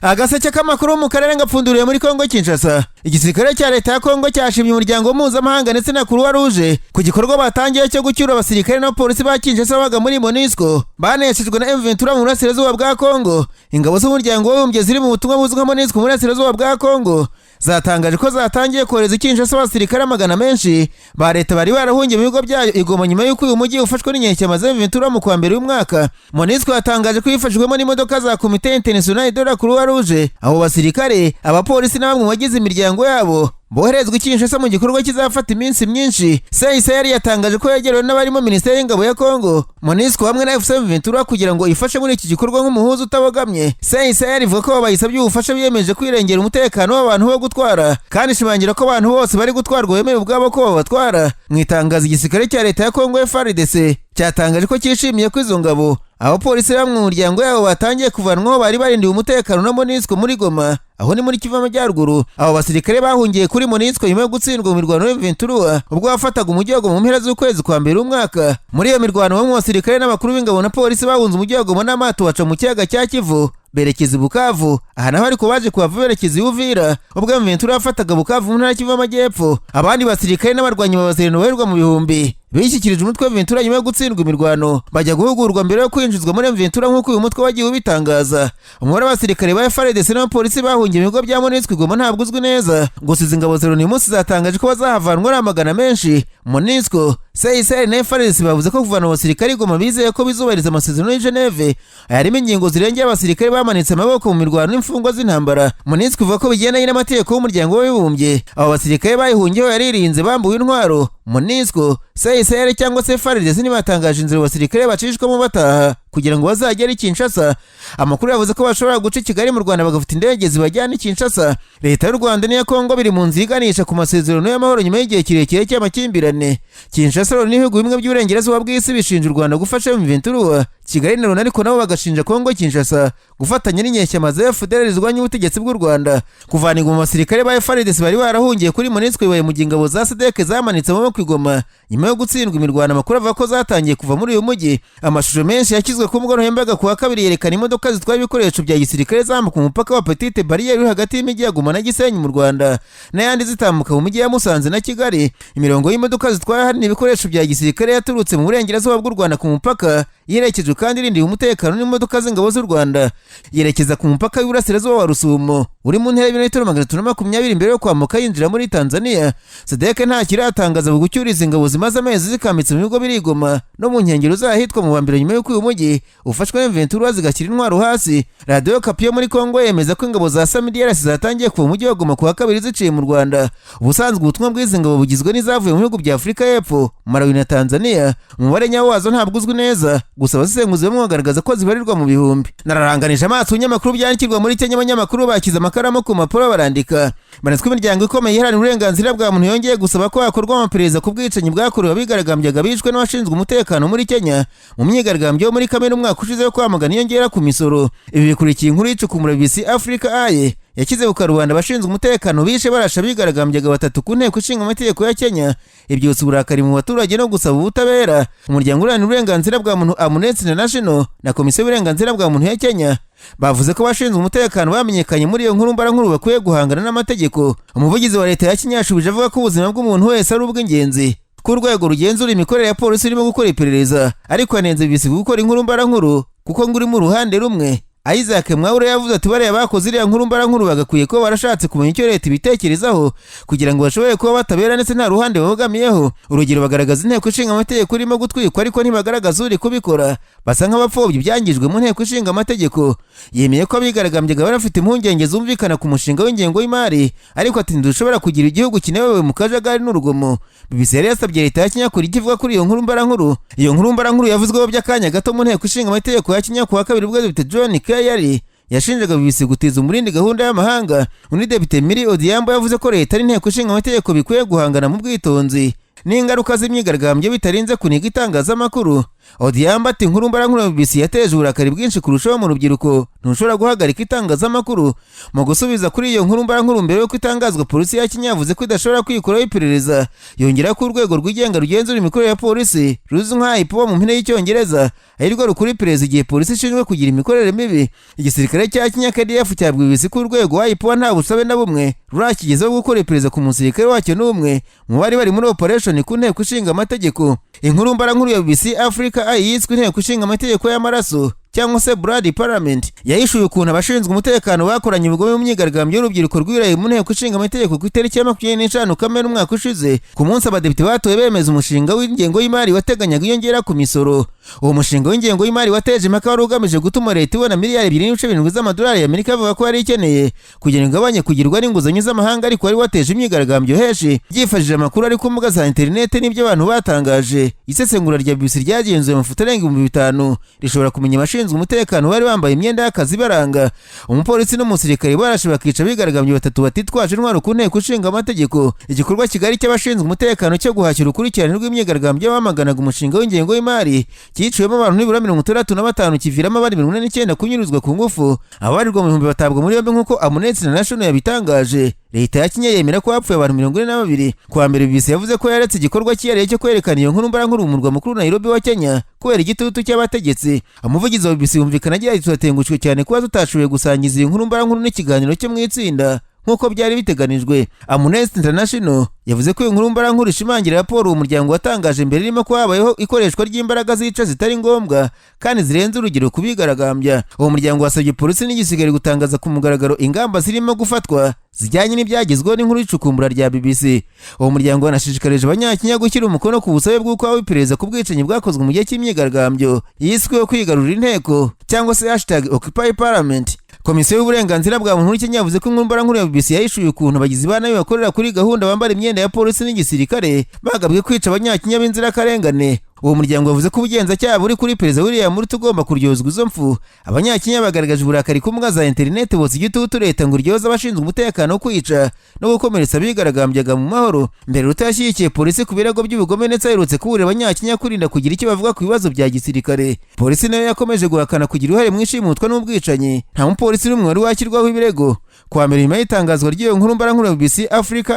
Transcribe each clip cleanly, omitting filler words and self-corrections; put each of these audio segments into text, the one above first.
Agaseke k'amakuru mu karere ngapfunduriye muri Kongo Kinshasa. Igisirikare cya leta ya Kongo cyashimye umuryango mpuzamahanga ndetse na Croix Rouge ku gikorwa batangiye cyo gucyura abasirikare n'abapolisi ba Kinshasa baga muri MONUSCO baneshejwe na M23 mu burasirazuba bwa Kongo. Ingabo z'umuryango w'abibumbye ziri mu butumwa buzwi nka MONUSCO mu burasirazuba bwa Kongo zatangaje ko zatangiye kohereza Kinshasa abasirikare amagana menshi ba leta bari barahungiye mu bigo byayo igoma nyuma y'uko uyu mujyi ufashwe n'inyeshyamba za M23 mu kwa mbere y'umwaka. MONUSCO yatangaje ko yifashijwemo n'imodoka za Komite Internationale de la Croix Rouge. Abo basirikare, abapolisi na bamwe bagize imiryango yabo boherezwa Kinshasa mu gikorwa kizafata iminsi myinshi. CICR yatangaje ko yegerewe n'abarimo Minisiteri y'Ingabo ya Kongo, MONUSCO hamwe na M23 kugira ngo ifashe muri iki gikorwa nk'umuhuza utabogamye. CICR ivuga ko bayisabye ubufasha biyemeje kwirengera umutekano w'abantu bo gutwara kandi ishimangira ko abantu bose bari gutwarwa bemewe ubwabo ko babatwara. Mu itangazo igisirikare cya leta ya Kongo FARDC cyatangaje ko cyishimiye ko izo ngabo abapolisi bamwe mu muryango yabo batangiye kuvanwaho bari barindiwe umutekano na MONUSCO muri Goma, aho ni muri Kivu y'Amajyaruguru. Abo basirikare bahungiye kuri MONUSCO nyuma yo gutsindwa mu mirwano ya M23 ubwo bafataga umujyi wa Goma mu mpera z'ukwezi kwa mbere umwaka. Muri iyo mirwano bamwe mu basirikare n'abakuru b'ingabo na polisi bahunze umujyi wa Goma n'amato baca mu kiyaga cya Kivu berekeza Bukavu. Aha naho ariko baje kuhava berekeza Uvira ubwo M23 yafataga Bukavu mu ntara Kivu y'Amajyepfo. Abandi basirikare n'abarwanyi babazerenoherwa mu bihumbi bishyikirije umutwe wa M23 nyuma yo gutsindwa imirwano bajya guhugurwa mbere yo kwinjizwa muri M23 nk'uko uyu mutwe wagiye ubitangaza. Umubare w'abasirikare ba FARDC n'abapolisi bahungiye mu bigo bya MONUSCO Goma ntabwo uzwi neza. Gusa izi ngabo zero uyu munsi zatangaje ko bazahavanwa ari amagana menshi. MONUSCO, CICR na FARDC bavuze ko kuvana abasirikare Goma bizeye ko bizubahiriza amasezerano y'i Geneve ayarimo ingingo zirengera abasirikare bamanitse amaboko mu mirwano n'imfungwa z'intambara. MONUSCO ivuga ko bigendanye n'amategeko y'umuryango w'abibumbye abo basirikare bayihungiyeho yaririnze bambuwe intwaro. MONUSCO, CICR cyangwa se FARDC nibatangaje inzira abasirikare bacishwamo bataha kugira ngo bazagere Kinshasa. Amakuru yavuze ko bashobora guca Kigali mu Rwanda bagafite indege zibajyana Kinshasa. Leta y'u Rwanda n'iya Kongo biri mu nzira iganisha ku masezerano y'amahoro nyuma y'igihe kirekire cy'amakimbirane. Kinshasa n'ibihugu bimwe by'uburengerazuba bw'isi bishinja u Rwanda gufasha M23. Kigali na Loni ariko nabo bagashinja Kongo Kinshasa gufatanya n'inyeshyamba za FDLR zirwanya ubutegetsi bw'u Rwanda. Kuvana ingoma abasirikare ba FARDC bari barahungiye kuri MONUSCO bibaye mu ngabo za SADC zamanitse mu Igoma nyuma yo gutsindwa imirwano. Amakuru avuga ko zatangiye kuva muri uyu mujyi. Amashusho menshi yashyizwe ku mbuga nkoranyambaga kuwa kabiri yerekana imodoka zitwaye ibikoresho bya gisirikare zambuka umupaka wa Petite Barriere uri hagati y'imijyi ya Goma na Gisenyi mu Rwanda n'ayandi zitambuka mu mijyi ya Musanze na Kigali. Imirongo y'imodoka zitwaye hari ibikoresho bya gisirikare yaturutse mu burengerazuba bw'u Rwanda ku mupaka yerekeje kandi irindiye umutekano n'imodoka z'ingabo z'u Rwanda yerekeza ku mupaka w'Iburasirazuba wa Rusumo uri mu ntera y'Ibirometero 320 mbere yo kwambuka yinjira muri Tanzania. SADC nta kiratangaza gucyuriza ingabo zimaze amezi zikamitse mu bigo biri Goma no mu nkengero zahitwa mu bambere nyuma y'uko uyu mujyi ufashwe M23 zigashyira intwaro hasi. Radio Okapi yo muri Kongo yemeza ko ingabo za SAMIDRC zatangiye kuva mu mujyi wa Goma kuwa kabiri ziciye mu Rwanda. Ubusanzwe ubutumwa bw'izi ngabo bugizwe n'izavuye mu bihugu bya Afurika y'Epfo, Malawi na Tanzania. Umubare nyawo wazo ntabwo uzwi neza, gusa abasesenguzi bamwe bagaragaza ko zibarirwa mu bihumbi. Nararanganije amaso y'inyamakuru byandikirwa muri Kenya. Abanyamakuru bakiza amakaramu ku mapuro barandika banetswe imiryango ikomeye iharanira uburenganzira bwa muntu yongeye gusaba ko hakorwa amaperereza ku bwicanyi bwakorewe abigaragambyaga bishwe n'abashinzwe umutekano muri Kenya mu myigaragambyo yo muri Kamena umwaka ushize yo kwamagana iyongera ku misoro. Ibi bikurikiye inkuru y'icukumura BBC Africa Eye yakize ku karubanda abashinzwe umutekano bishe barasha bigaragambyaga batatu ku nteko ishinga amategeko ya Kenya. Ibyutse uburakari mu baturage no gusaba ubutabera. Umuryango uharanira uburenganzira bwa muntu Amnesty International na Komisiyo y'uburenganzira bwa muntu ya Kenya bavuze ko abashinzwe umutekano bamenyekanye muri iyo nkuru mbarankuru bakwiye guhangana n'amategeko. Umuvugizi wa leta ya Kenya yashubije avuga ko ubuzima bw'umuntu wese ari ubw'ingenzi ku rwego rugenzura imikorere ya polisi irimo gukora iperereza, ariko yanenze BBC gukora inkuru mbarankuru kuko ngo uri mu ruhande rumwe. Isaac Mwaure yavuze ati bariya bakoze iriya nkuru mbarankuru bagakwiye ko barashatse kumenya icyo leta ibitekerezaho kugira ngo bashobore kuba batabera ndetse nta ruhande babogamiyeho. Urugero bagaragaza inteko ishinga amategeko irimo gutwikwa ariko ntibagaragaza uri kubikora, basa nk'abapfobya ibyangijwe mu nteko ishinga amategeko. Yemeye ko abigaragambyaga barafite impungenge zumvikana ku mushinga w'ingengo y'imari, ariko ati ntidushobora kugira igihugu kinewewe mu kajagari n'urugomo. BBC yari yasabye leta ya Kenya kuri ikivuga kuri iyo nkuru mbarankuru. Iyo nkuru mbarankuru yavuzweho by'akanya gato mu nteko ishinga amategeko ya Kenya kuwa kabiri ubwo Depite John Kayari yashinjaga BBC gutiza umurindi gahunda y'amahanga. Undi Depite Miri Odhiambo yavuze ko leta n'inteko ishinga amategeko bikwiye guhangana mu bwitonzi n'ingaruka z'imyigaragambyo bitarinze kuniga itangazamakuru. Odiyamba ati inkuru mbarankuru ya BBC yateje uburakari bwinshi kurushaho mu rubyiruko, ntushobora guhagarika itangazamakuru. Mu gusubiza kuri iyo nkuru mbarankuru mbere yuko itangazwa, polisi ya Kenya yavuze ko idashobora kwikuraho iperereza, yongera ko urwego rwigenga rugenzura imikorere ya polisi ruzwi nka IPO mu mpine y'icyongereza ari rwo rukora iperereza igihe polisi ishinzwe kugira imikorere mibi. Igisirikare cya Kenya KDF cyabwiye BBC ko urwego IPO nta busabe na bumwe rurakigezaho gukora iperereza ku musirikare wacyo n'umwe mu bari bari muri operation ku nteko ishinga amategeko. Inkuru mbarankuru ya BBC Africa yiswe inteko ishinga amategeko y'amaraso cyangwa se Blood Parliament yahishuye ukuntu abashinzwe umutekano bakoranye ubugome mu myigaragambyo y'urubyiruko rw'Iburayi mu nteko ishinga amategeko ku itariki ya 25 Kamena umwaka ushize. Ku munsi abadepite batoye bemeza umushinga w'ingengo y'imari wateganyaga iyongera ku misoro. Uwo mushinga w'ingengo y'imari wateje impaka wari ugamije gutuma leta ibona miliyari 2.7 z'amadolari y'Amerika, avuga ko yari ikeneye kugira ngo igabanye kugirwa n'inguzanyo z'amahanga, ariko wari wateje imyigaragambyo henshi byifashishije amakuru ari ku mbuga za internet n'ibyo abantu batangaje. Isesengura rya BBC ryagenzuye amafoto arenga 5,000 rishobora kumenya abashinzwe umutekano bari bambaye imyenda y'akazi baranga. Umupolisi n'umusirikare barashe bakica bigaragambye 3 batitwaje intwaro ku nteko ishinga amategeko. Igikorwa kigali cy'abashinzwe umutekano cyo guhakira ukurikirane rw'imyigaragambyo bamaganaga umushinga w'ingengo y'imari cyiciwemo abantu nibura 65 kiviramo abari 49 kunyuruzwa ku ngufu, abarirwa mu 1000 batabwa muri yombi nk'uko Amnesty International yabitangaje. Leta ya Kenya yemera ko hapfuye abantu 42. Kwa mbere BBC yavuze ko yaretse igikorwa cyihariye cyo kwerekana iyo nkuru mbarankuru mu murwa mukuru Nairobi wa Kenya kubera igitutu cy'abategetsi. Umuvugizi wa BBC yumvikana agira ati turatengushwe cyane kuba tutashoboye gusangiza iyi nkuru mbarankuru n'ikiganiro cyo mu itsinda nk'uko byari biteganijwe. Amnesty International yavuze ko inkuru mbarankuru ishimangira raporo umuryango watangaje mbere irimo ko habayeho ikoreshwa ry'imbaraga zica zitari ngombwa kandi zirenze urugero kubigaragambya. Uwo muryango wasabye polisi n'igisirikare gutangaza ku mugaragaro ingamba zirimo gufatwa zijyanye n'ibyagezweho n'inkuru y'icukumbura rya BBC. Uwo muryango wanashishikarije abanyakenya gushyira umukono ku busabe bw'uko haba iperereza ku bwicanyi bwakozwe mu gihe cy'imyigaragambyo yisweho kwigarurira inteko cyangwa se #Occupy Parliament. Komisiyo y'uburenganzira bwa muntu muri Kenya yavuze ko inkuru mbarankuru ya BBC yahishuye ukuntu abagizi ba nabi bakorera kuri gahunda bambara imyenda ya polisi n'igisirikare bagabwe kwica abanyakenya b'inzirakarengane. Uwo muryango wavuze ko ubugenzacyaha buri kuri Perezida William Ruto ugomba kuryozwa izo mfu. Abanyakenya bagaragaje uburakari ku mbuga za internet bose igitutu leta ngo ryoza abashinzwe umutekano kwica no gukomeretsa abigaragambyaga mu mahoro. Mbere Ruto yashyigikiye polisi ku birego by'ubugome ndetse aherutse kuburira abanyakenya kurinda kugira icyo bavuga ku bibazo bya gisirikare. Polisi nayo yakomeje guhakana kugira uruhare mu ishimutwa n'ubwicanyi. Nta mupolisi n'umwe wari washyirwaho ibirego. Kwa mbere nyuma y'itangazwa ry'iyo nkuru mbarankuru ya BBC Africa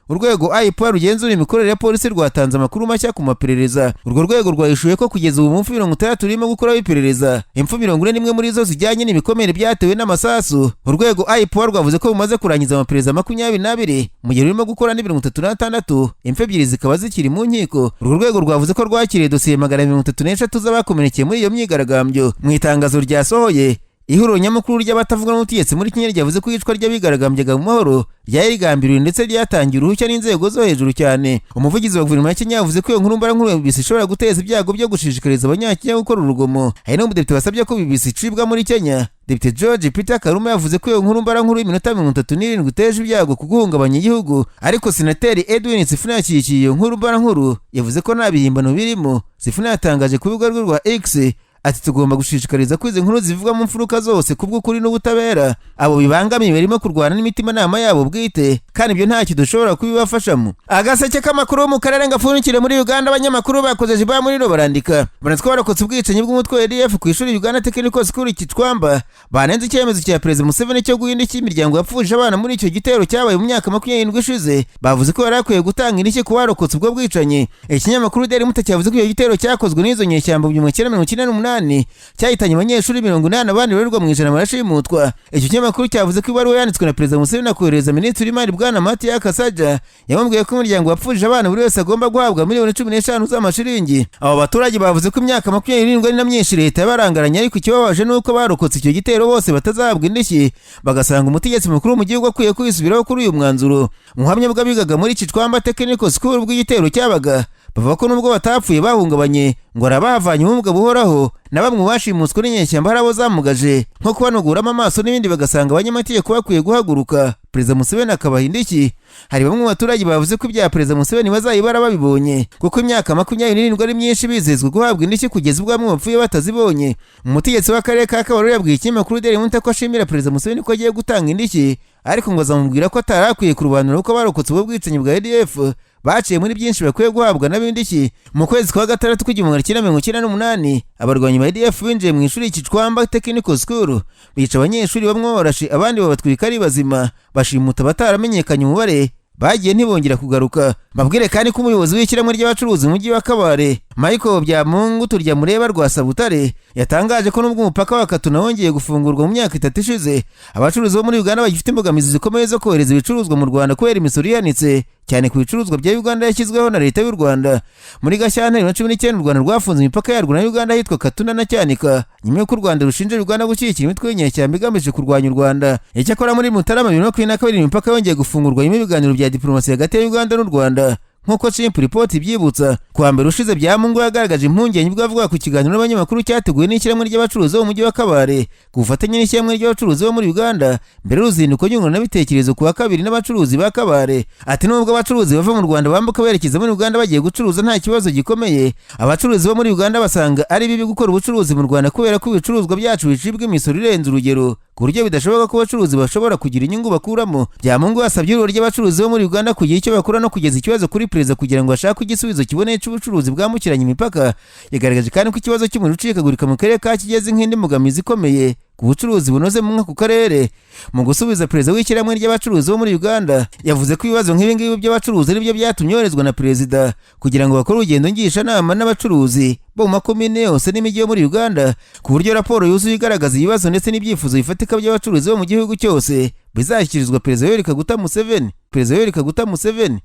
urwego IPO rugenzura imikorere ya polisi rwatanze amakuru mashya ku maperereza. Urwo rwego rwahishuye ko kugeza ubu mu mfu 60 turimo gukoraho iperereza, impfu 41 muri zo zijyanye n'ibikomere byatewe n'amasasu. Urwego IPO rwavuze ko bumaze kurangiza amaperereza 22 mu gihe rurimo gukora ni 36, impfu 2 zikaba zikiri mu nkiko. Urwo rwego rwavuze ko rwakiriye dosiye 133 z'abakomerekeye muri iyo myigaragambyo. Mu itangazo ryasohoye, ihuriro nyamukuru ry'abatavuga n'ubutegetsi muri Kenya ryavuze ko iyicwa ry'abigaragambyaga mu mahoro ryari rigambiriwe ndetse ryatangiye uruhushya n'inzego zo hejuru cyane. Umuvugizi wa guverinoma ya Kenya yavuze ko iyo nkuru mbarankuru ya BBC ishobora guteza ibyago byo gushishikariza abanyakenya gukora urugomo. Hari n'umudepite wasabye ko BBC icibwa muri Kenya. Depite George Peter Karuma yavuze ko iyo nkuru mbarankuru y'iminota 37 iteje ibyago ku guhungabanya igihugu, ariko Senateri Edwin Sifuna yashyigikiye iyo nkuru mbarankuru yavuze ko nta bihimbano birimo. Sifuna yatangaje ku rubuga rwe rwa X ati tugomba gushishikariza ko izi nkuru zivuga mu mfuruka zose kubw'ukuri n'ubutabera. Abo bibangamiye barimo kurwana n'imitima nama yabo bwite kandi ibyo ntacyo dushobora kubibafashamo. Agaseke k'amakuru mu karere ngafunikire muri Uganda, abanyamakuru bakoze jiba muri ro barandika banatwa barokotse ubwicanyi bw'umutwe wa ADF ku ishuri Uganda Technical School Kitwamba. Banenze icyemezo cya Perezida Museveni cyo guhindika imiryango yapfuje abana muri icyo gitero cyabaye mu myaka 27 ishize. Bavuze ko yarakwiye gutanga indishyi ku barokotse ubwo bwicanyi. Ikinyamakuru Daily Monitor cyavuze ko iyo gitero cyakozwe n'izo nyeshyamba mu 1998 cyahitanye abanyeshuri 80 abandi barerwa mu ijana barashimutwa. Icyo kinyamakuru cyavuze ko ibaruwa yanditswe na Perezida Museveni akohereza Minisitiri w'Imari Bwana Mathias Kasaja yamubwiye ko umuryango wapfuje abana buri wese agomba guhabwa miliyoni 15 z'amashiringi. Abo baturage bavuze ko imyaka 27 ari na myinshi leta yabarangaranye, ariko ikibabaje nuko barokotse icyo gitero bose batazahabwa indishyi, bagasanga umutegetsi mukuru mu gihugu akwiye kwisubiraho kuri uyu mwanzuro. Muhamya bw'abigaga muri Kitwamba Technical School bw'igitero cyabaga bavuga ko nubwo batapfuye bahungabanye ngo arabahavanye ubumuga buhoraho, na bamwe bashimutswe n'inyeshyamba hari abo zamugaje nko kubanuguramo amaso n'ibindi, bagasanga abanyamategeko bakwiye guhaguruka Perezida Museveni akabaha indishyi. Hari bamwe mu baturage bavuze ko ibya Perezida Museveni bazayibara babibonye kuko imyaka 27 ari myinshi bizezwe guhabwa indishyi kugeza ubwo bamwe bapfuye batazibonye. Umutegetsi w'akarere ka Karere yabwiye ikinyamakuru Daily Monitor ko ashimira Perezida Museveni ko agiye gutanga indishyi, ariko ngo azamubwira ko atarakwiye kurobanura uko barokotse ubwo bwicanyi bwa ADF baciye muri byinshi bakwiye guhabwa n'abindiki. Mu kwezi kwa gatandatu k'1998 abarwanyi ba ADF binjiye mu ishuri Kicwamba Technical School bica abanyeshuri bamwe barashe abandi babatwika ari bazima, bashimuta bataramenyekanye umubare, bagiye ntibongera kugaruka. Mabwire kandi ko umuyobozi w'ishyirahamwe ry'abacuruzi mu mujyi wa Kabare Michael Byamungu turya mureba rwa Sabutare yatangaje ko nubwo umupaka wa Katuna wongeye gufungurwa mu myaka 3 ishize, abacuruzi bo muri Uganda bagifite imbogamizi zikomeye zo kohereza ibicuruzwa mu Rwanda kubera imisoro ihanitse cyane ku bicuruzwa bya Uganda yashyizweho na leta y'u Rwanda. Muri Gashyantare 2019 u Rwanda rwafunze imipaka yarwo na Uganda hitwa Katuna na Cyanika nyuma y'uko u Rwanda rushinja Uganda gushyigikira imitwe y'inyeshyamba igamije kurwanya u Rwanda. Icyakora muri Mutarama 2022 imipaka yongeye gufungurwa nyuma y'ibiganiro bya diplomasi hagati ya Uganda n'u Rwanda. Nk'uko Simple Report ibyibutsa, kuwa mbere ushize Byamungu yagaragaje impungenge ubwo avuga ku kiganiro n'abanyamakuru cyateguwe n'ishyirahamwe ry'abacuruzi bo mu mujyi wa Kabare ku bufatanye n'ishyirahamwe ry'abacuruzi bo muri Uganda mbere y'uruzinduko nyunguranabitekerezo kuwa kabiri n'abacuruzi ba Kabare. Ati nubwo abacuruzi bava mu Rwanda bambuka berekeza muri Uganda bagiye gucuruza nta kibazo gikomeye, abacuruzi bo muri Uganda basanga ari bibi gukora ubucuruzi mu Rwanda kubera ko ibicuruzwa byacu bicibwa imisoro irenze urugero ku buryo bidashoboka ko abacuruzi bashobora kugira inyungu bakuramo. Byamungu yasabye urwo ry'abacuruzi bo muri Uganda kugira icyo bakora no kugeza ikibazo kuri perezida kugira ngo ashake igisubizo kiboneye cy'ubucuruzi bwambukiranya imipaka. Yagaragaje kandi ko ikibazo cy'umuriro ucikagurika mu karere ka Kigezi nk'indi mbogamizi ikomeye ku bucuruzi bunoze mu ku karere. Mu gusubiza, perezida w'ishyirahamwe ry'abacuruzi bo muri Uganda yavuze ko ibibazo nk'ibi ngibi by'abacuruzi aribyo byatumye yoherezwa na perezida kugira ngo bakore urugendo ngishanama n'abacuruzi bo mu makomine yose n'imijyi yo muri Uganda ku buryo raporo yuzuye igaragaza ibibazo ndetse n'ibyifuzo bifatika by'abacuruzi bo mu gihugu cyose bizashyikirizwa Perezida Yoweri Kaguta Museveni.